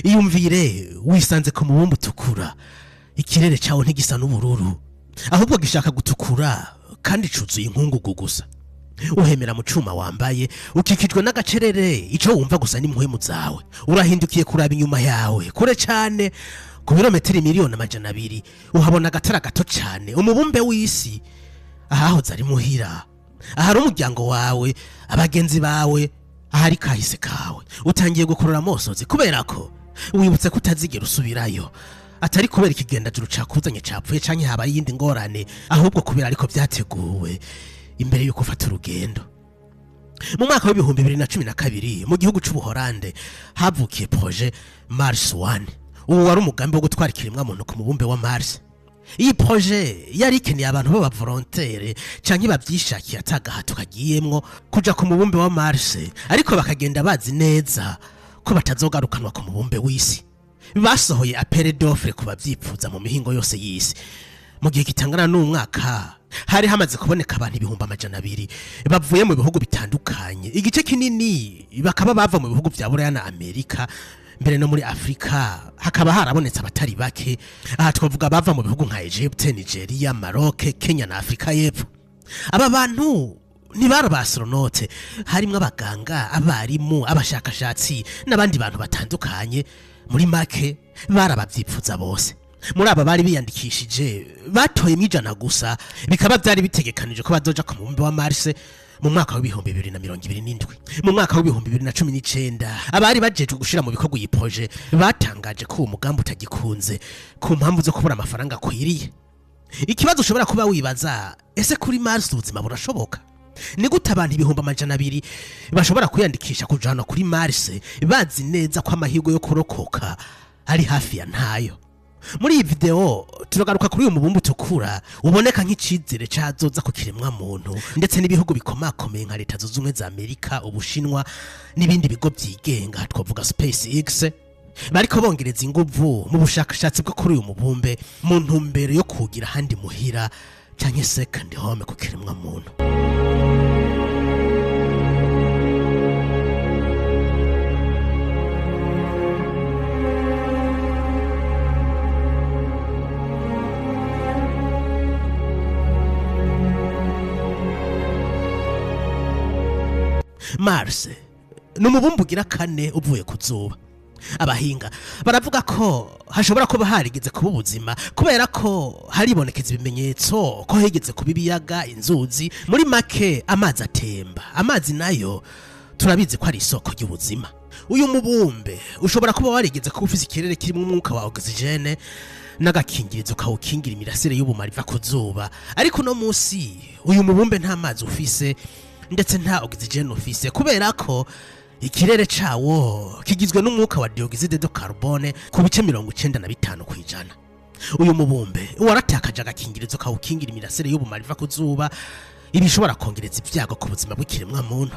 iyumvire wisanze ku mubumbe utukura, ikirere cyawo ntigisa n'ubururu, ahubwo gishaka gutukura kandi cuzuye inkungugu gusa. Uhemera mu cuma wambaye, ukikijwe n'agacerere, ico wumva gusa ni muhemu zawe. Urahindukiye kuraba inyuma yawe, kure cyane ku birometero miliyoni 200, uhabona agatara gato cyane, umubumbe w'isi. Ahahoze ari muhira, ahari umuryango wawe, abagenzi bawe, ahari kahise kawe. Utangiye gukurura amosozi kubera ko wibutse kutazigera usubirayo, atari kubera ikigenda juru cakuzanye capfuye canke habaye yindi ngorane, ahubwo kubera ariko byateguwe imbere yuko ufata urugendo. Mu mwaka wa 2012 mu gihugu c'Ubuholande havukiye projet Mars 1. Ubu wari umugambi wo gutwara ikirimwa muntu ku mubumbe wa Mars. Iyi projet yari ikeneye abantu baba volontaire canke bavyishakiye atagahato kagiyemwo kuja ku mubumbe wa Mars, ariko bakagenda bazi neza ko batazogarukanwa ku mubumbe w'isi. Basohoye appel d'offre ku bavyipfuza mu mihingo yose y'isi. Mu gihe kitangana n'umwaka hari hamaze kuboneka abantu 200,000 bavuye mu bihugu bitandukanye. Igice kinini bakaba bava mu bihugu vya Buraya na Amerika, mbere no muri Afrika hakaba harabonetse abatari bake. Aha twavuga bava mu bihugu nka Egypt, Nigeria, Maroc, Kenya na Afrika y'Epfo. Aba bantu ni baro ba astronaute, harimwe abaganga, abarimu, abashakashatsi n'abandi bantu batandukanye. Muri make barabavyipfuza bose. Muri aba bari biyandikishije batoye 100 gusa, bikaba byari bitegekanije ko bazoja ku mubumbe wa Mars mu mwaka wa 2027. Mu mwaka wa 2019 abari bajejwe gushira mu bikorwa iyi projet batangaje ko umugambi utagikunze ku mpamvu zo kubura amafaranga kwiriye. Ikibazo ushobora kuba wibaza, ese kuri Mars ubuzima burashoboka? Ni gute abantu 200,000 bashobora kwiyandikisha kujana kuri Mars bazi neza ko amahirwe yo kurokoka ari hafi ya ntayo? Muri iyi video turagaruka kuri uyu mubumbe utukura uboneka nk'icizere cazoza ku kiremwa muntu, ndetse n'ibihugu bikomakomeye nka Leta Zunze Ubumwe za Amerika, Ubushinwa n'ibindi bigo byigenga twavuga SpaceX bariko bongereza inguvu mu bushakashatsi bwo kuri uyu mubumbe mu ntumbero yo kugira handi muhira canke second home ku kiremwa muntu. Mars ni umubumbe ugira 4 uvuye ku zuba. Abahinga baravuga ko hashobora kuba harigeze kuba ubuzima kubera ko haribonekeza ibimenyetso ko hegeze kuba ibiyaga, inzuzi, muri make amazi atemba. Amazi nayo turabizi ko ari isoko y'ubuzima. Uyu mubumbe ushobora kuba warigeze kuba ufise ikirere kirimo umwuka wa oxygene n'agakingirizo kawukingira imirasire y'ubumara iva ku zuba, ariko no musi uyu mubumbe nta mazi ufise ndetse nta oxygene ufise kubera ko ikirere cawo kigizwe n'umwuka wa dioxide de carbone ku bice 95%. Uyu mubumbe waratakaje agakingirizo kawukingira imirasire y'ubumara iva ku zuba, ibishobora kongereza ivyago ku buzima bw'ikiremwa muntu.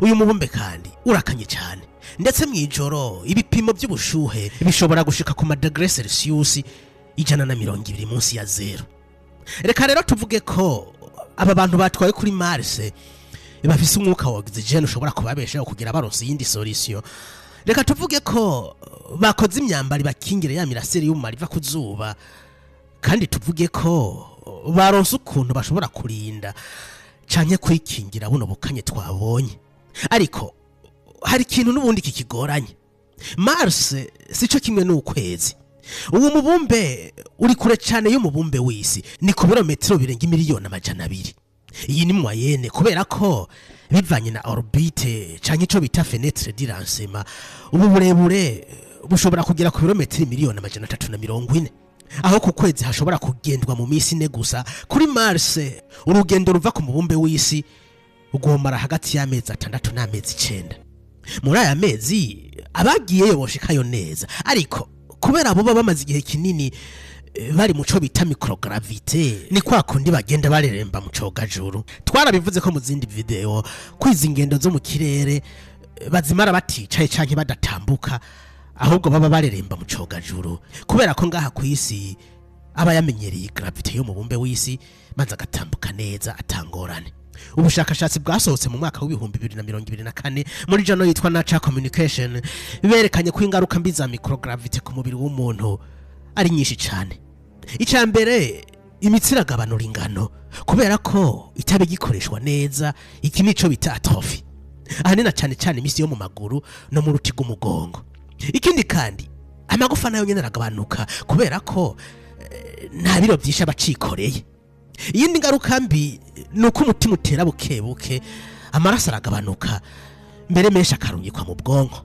Uyu mubumbe kandi urakanye cyane, ndetse mwijoro ibipimo by'ubushuhe bishobora gushika ku madegre Celsius 120 munsi ya zero. Reka rero tuvuge ko aba bantu batwaye kuri Mars bafise umwuka wa oxygene ushobora kubabeshaho kugira baronse yindi solution. Reka tuvuge ko bakoze imyambari bakingire ya mirasire y'ubumara iva ku zuba, kandi tuvuge ko baronse ukuntu bashobora kurinda canke kwikingira buno bukanye twabonye. Ariko hari ikintu n'ubundi kikigoranye. Mars sico kimwe n'ukwezi. Uwo mubumbe uri kure cyane y'umubumbe w'isi, ni ku birometero birenga 200,000. Iyi ni moyenne kubera ko bivanye na orbite canke ico bita fenêtre de lancement, ubu burebure bushobora kugera ku birometero 340,000. Aho ku kwezi hashobora kugendwa mu misi ne gusa, kuri Mars urugendo ruva ku mubumbe w'isi ugomara hagati y'amezi 6 n'amezi 9. Muri aya mezi abagiyeyo boshikayo neza, ariko kubera abo baba bamaze igihe kinini bari muco bita microgravité, ni kwa kundi bagenda bareremba mu cogajuru. Twarabivuze ko mu zindi video kwiza ingendo zo mu kirere bazimara baticaye canke badatambuka, ahubwo baba bareremba mu cogajuru kubera ko ngaha ku isi aba yamenyereye gravité yo mu bumbe w'isi maze agatambuka neza atangorane. ubushakashatsi bwasohotse mu mwaka w'ibihumbi 2024 muri journal yitwa Nature Communication berekanye ko ingaruka mbi za microgravity ku mubiri w'umuntu ari nyinshi cyane. Icambere imitsi iragabanura ingano kubera ko itabigikoreshwa neza, iki nico bita atrophy, ahanini cyane cyane imisi yo mu maguru no mu ruti rw'umugongo. Ikindi kandi amagufa nayo nyene aragabanuka kubera ko nta biro byinshi abacikoreye. Iyindi ngaruka mbi nuko umutima utera bukebuke, amaraso aragabanuka, mbere menshi akarungikwa mu bwonko.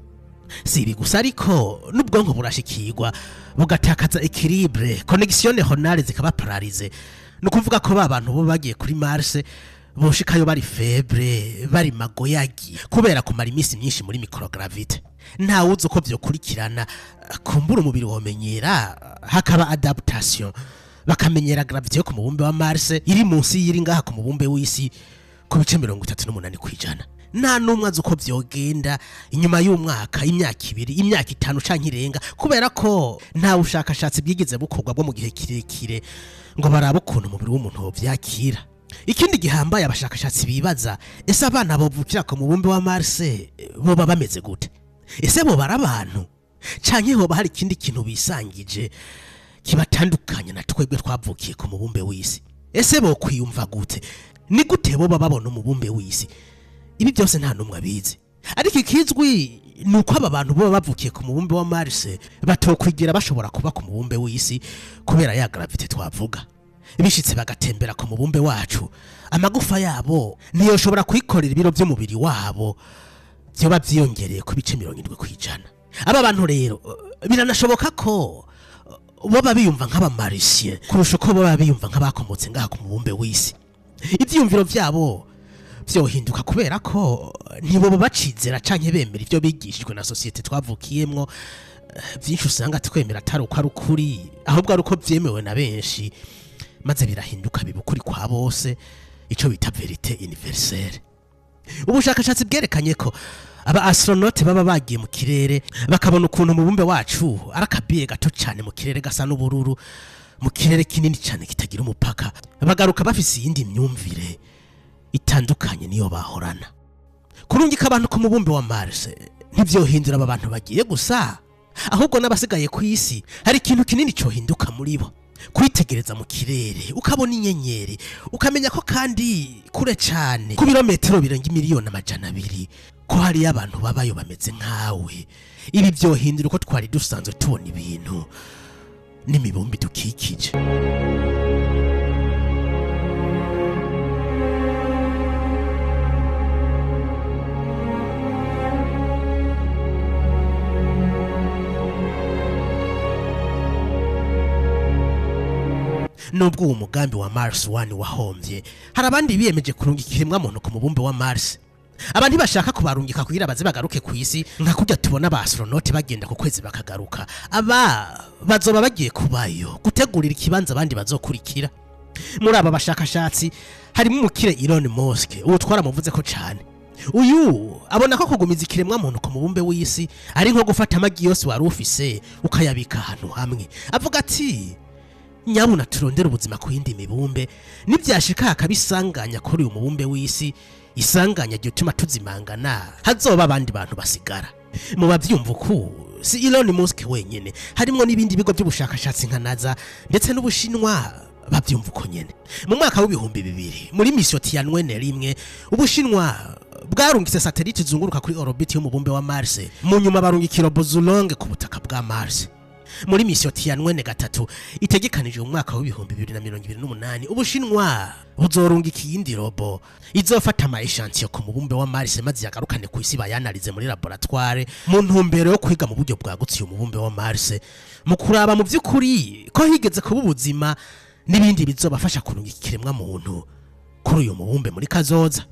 Si ibi gusa ariko n'ubwonko burashikirwa bugatakaza equilibre, connexion neuronale zikaba paralize. Nukuvuga ko abantu bo bagiye kuri Mars boshikayo bari febre, bari magoyagi kubera kumara imisi myinshi muri microgravity. Nta wuzi uko byokurikirana, kumbura umubiri womenyera, hakaba adaptation, bakamenyera gravity yo ku mubumbe wa Mars iri munsi yiri ngaha ku mubumbe w'isi ku bice 38%. Nta numwe azi uko byogenda inyuma y'umwaka, imyaka 2, imyaka 5 canke irenga, kubera ko nta bushakashatsi bwigize bukorwa bwo mu gihe kirekire ngo barabe ukuntu umubiri w'umuntu wovyakira. Ikindi gihambaye abashakashatsi bibaza, ese abana bovukira ku mubumbe wa Mars boba bameze gute? Ese bo barabantu canke hoba hari ikindi kintu bisangije kibatandukanye na twebwe twavukiye ku mubumbe w'isi? Ese bo kwiyumva gute? Ni gute boba babona umubumbe w'isi? Ibi byose nta numwe abizi. Ariko ikizwi nuko aba bantu boba bavukiye ku mubumbe wa Mars batokwigira bashobora kuba ku mubumbe w'isi kubera ya gravity twavuga. Bishitse bagatembera ku mubumbe wacu, amagufa yabo niyo shobora kwikorera ibiro by'umubiri wabo byoba byiyongereye ku bice 70%. Aba bantu rero biranashoboka ko boba biyumva nk'abamarisien kurusha ko boba biyumva nk'abakomotse ngaha ku mubumbe w'isi. Ivyiyumviro vyabo byohinduka kubera ko ntibo bacizera canke bemera ivyo bigishijwe na societe twavukiyemwo. Vyinshi usanga twemera atari uko ari ukuri, ahubwo ari uko vyemewe na benshi, maze birahinduka bibukuri kwa bose, ico bita verite universelle. Ubushakashatsi bwerekanye ko aba astronaute baba bagiye mu kirere bakabona ukuntu mubumbe wacu arakabiye gato cyane mu kirere gasa n'ubururu, mu kirere kinini cyane kitagira umupaka, bagaruka bafise iyindi myumvire itandukanye niyo bahorana. Kurungika abantu ku mubumbe wa Mars ntibyohindura aba bantu bagiye gusa, ahubwo n'abasigaye ku isi hari ikintu kinini cyo hinduka muri bo. Kwitegereza mu kirere ukabona inyenyeri, ukamenya ko kandi kure cyane ku birometero birenga 200,000 ko hari abantu babayo bameze nkawe. Ibi byohindura uko twari dusanzwe tubona ibintu n'imibumbi dukikije. Nubwo uwo mugambi wa Mars One wahomvye, hari abandi biyemeje kurungika ikiremwa muntu ku mubumbe wa Mars. Abandi bashaka kubarungika kugira baze bagaruke ku isi nka kujya tubona ba astronaute bagenda ku kwezi bakagaruka. Aba bazoba bagiye kubayo gutegurira ikibanza abandi bazokurikira. Muri aba bashakashatsi harimo umukire Elon Musk, uwo twaramuvuze ko cyane. Uyu abona ko kugumiza ikiremwa muntu ku mubumbe w'isi ari nko gufata amagi yose wari ufise ukayabika ahantu hamwe. Avuga ati nyabuna turondera ubuzima ku yindi mibumbe, nibyashika akabisanganya kuri uyu mubumbe w'isi, isanganya gituma tuzimangana, hazoba abandi bantu basigara. Mu bavyumva ko si Elon Musk wenyene, harimo n'ibindi bigo by'ubushakashatsi nka NASA ndetse n'Ubushinwa bavyumva uko nyene. Mu mwaka w'ibihumbi 2000 muri mission Tianwen 1 Ubushinwa bwarungitse satellite zunguruka kuri orbit yo mubumbe wa Mars, mu nyuma barungikira robo Zhurong ku butaka bwa Mars. Muri mission Tianwen 3 itegekanije mu mwaka w'ibihumbi 2028 Ubushinwa buzorungika iyindi robo izofata ama echantion ku mubumbe wa Mars maze yagarukane ku isi bayanalize muri laboratoire mu ntumbero yo kwiga mu buryo bwagutse umubumbe wa Mars, mu kuraba mu by'ukuri ko higeze kuba ubuzima n'ibindi bizobafasha kurungika ikiremwa muntu kuri uyu mubumbe muri kazoza.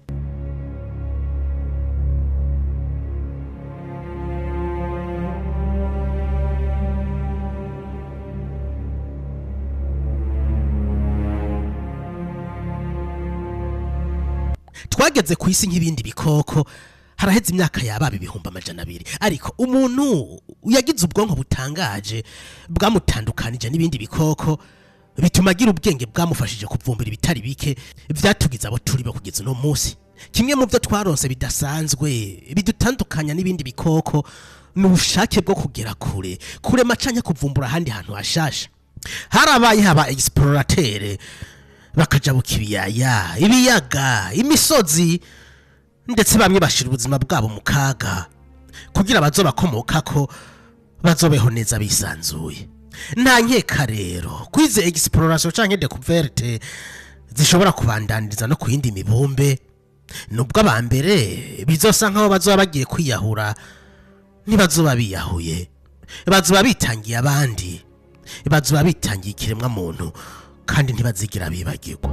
Twageze ku isi nk'ibindi bikoko, haraheze imyaka yababa 200,000, ariko umuntu yagize ubwonko butangaje bwamutandukanije n'ibindi bikoko bituma agira ubwenge bwamufashije kuvumbura ibitari bike vyatugize abo turi bo kugeza no munsi. Kimwe mu byo twaronse bidasanzwe bidutandukanya n'ibindi bikoko n'ubushake bwo kugera kure macanye kuvumbura ahandi hantu hashasha. Harabaye haba explorateur bakaja bukibiyaya, ibiyaga, imisozi, ndetse bamwe bashira ubuzima bwabo mu kaga kugira bazobakomokako bazobeho neza bisanzuye. Nta nkeka rero kwize exploration canke découverte zishobora kubandaniriza no kuyindi mibumbe, nubwo abambere bizosa nkaho bazoba bagiye kwiyahura ntibazoba biyahuye, bazoba bitangiye abandi, bazoba bitangiye ikiremwa muntu kandi ntibazigira bibagirwa.